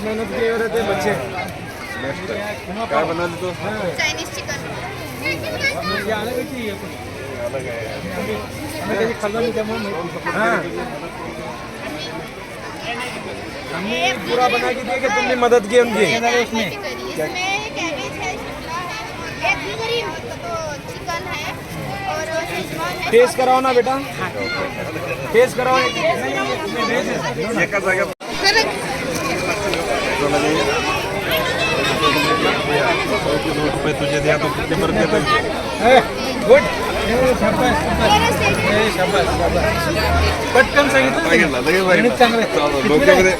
मेहनत किए रहते बच्चे। काय बनवलं तू? चायनीज चिकन ये अलग ही चीज है कुछ। अलग आहे. हमें कभी खाना नहीं त्यामुळे हाँ हमने पूरा बना के दिया कि तुमने मदद की उनकी उसमें। इसमें कैबेज है, शिमला है, एक ग्रीन तो चिकन है और शेजवान है। टेस्ट कराओ ना बेटा, टेस्ट कराओ। एका जागेत ₹2 तुझे द्या तो किती परत देतो? गुड, शाबास शाबास शाबास। पटकन सांगितलं गणित चांगलं आहे. डोक्यामध्ये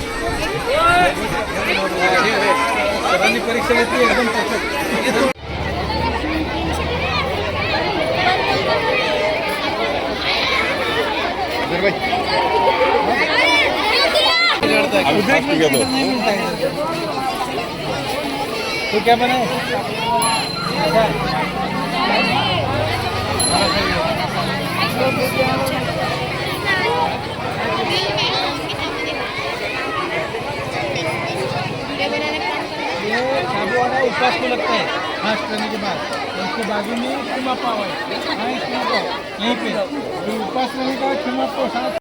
सरांनी परीक्षा घेतली एकदम परफेक्ट. तो क्या बनाए? साबुदाना उपवास को लगता है फास्ट करने के बाद, उसके बाजू में खीमा पाव है। हाँ, खीमा पाव यहीं पे तो उपवास करने का खीमा पाव साथ